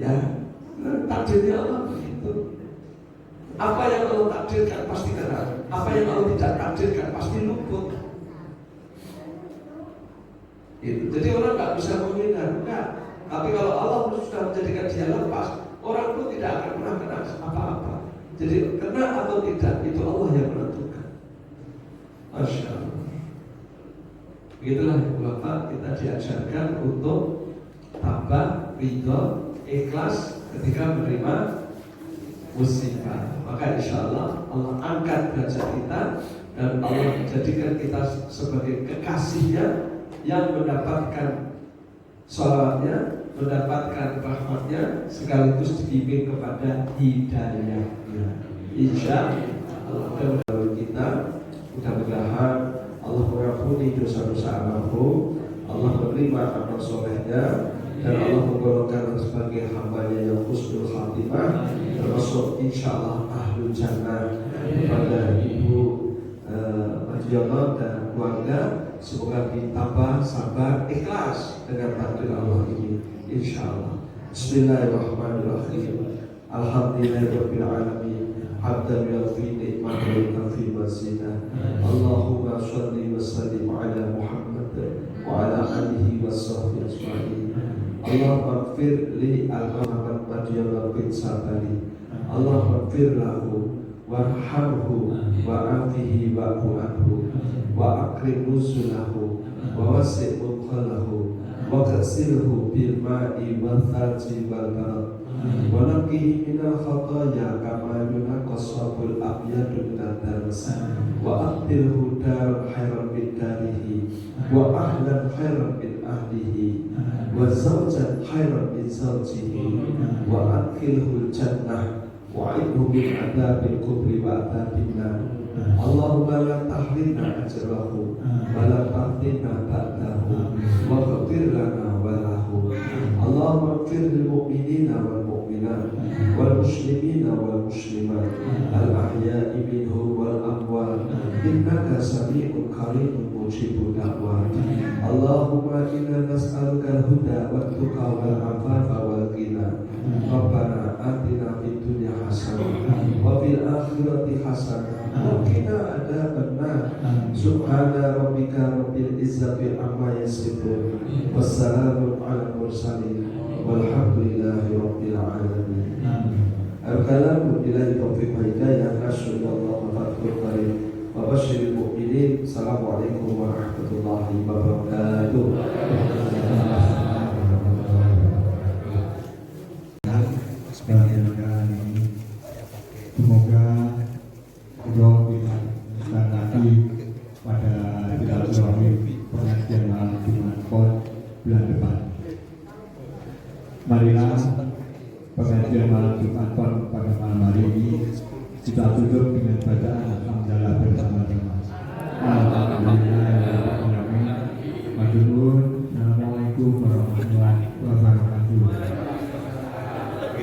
ya takdirnya Allah begitu. Apa yang Allah takdirkan pasti kena, apa yang Allah tidak takdirkan pasti luput. Itu. Jadi orang nggak bisa menghindar, enggak. Tapi kalau Allah sudah menjadikan dia lepas, orang pun tidak akan pernah kena apa-apa. Jadi kena atau tidak, itu Allah yang menentukan. Masya Allah. Begitulah Bapak, kita diajarkan untuk tabah, ridho, ikhlas ketika menerima musibah. Maka insya Allah Allah angkat derajat kita dan Allah menjadikan kita sebagai kekasihnya yang mendapatkan sholawatnya, mendapatkan rahmatnya, sekaligus dibimbing kepada hidayahnya. Insya Allah kita mudah-mudahan Allah mengampuni dosa-dosa almarhum, Allah menerima amal solehnya, dan Allah menggolongkan sebagai hambanya yang husnul khatimah, termasuk insya Allah ahlul jannah. Kepada ibu Marjono dan keluarga, semoga ditambah sabar, ikhlas dengan takdir Allah ini, insya Allah. Bismillahirrahmanirrahim. Alhamdulillahirabbil alamin. Hamdan yafi nikmatan fi wazina. Allahumma shalli wa sallim ala Muhammad wa ala alihi wa sahbihi ajma'in. Allahumma ighfir li al-Muhammad Marjono bin Sabari. Allahumma ighfir lahu warhamhu wa'afihi wa'fu anhu wa akrim nuzulahu wa wasi' mudkhalahu wa ghsilhu bil ma'i wal thalji wal barad wa naqihi minal khataaya kama yunqas sabul abyadu minad danas wa abdilhu dar khairan min darihi wa ahlan khairan min ahlihi wa zawjan khairan min zawjihi wa adkhilhu al jannah wa'idhu min adabil kubri wa adabil nar Allahumma la tahrimna ajrahu wa la tahrimna ba'dahu wa ghfir lana wa lahu. Allahumma ighfir lil mu'minina wal mu'minat wal muslimina wal muslimat al ahya'i minhum wal amwat innaka sami'un qaribun mujibud da'wat. Allahumma inna nas'aluka al-huda wat tuqa wal afafa wal ghina. Rabbana atina fid dunya hasanah wa fil akhirati hasanah wa qina adzabannar. Subhana rabbika rabbil izzati amma yasifun wassalamun ala mursalin walhamdulillahi rabbil alamin. Al-kalamu billahi taufiq wa hidayah. Nasyukrullaha wa fathul karim wa basyiril mu'minin. Assalamualaikum warahmatullahi wabarakatuh. Semoga Allah bisa lagi pada silaturahmi pengajian malam Jumat Pon bulan depan. Marilah pengajian malam Jumat Pon pada malam hari ini kita tutup dengan bacaan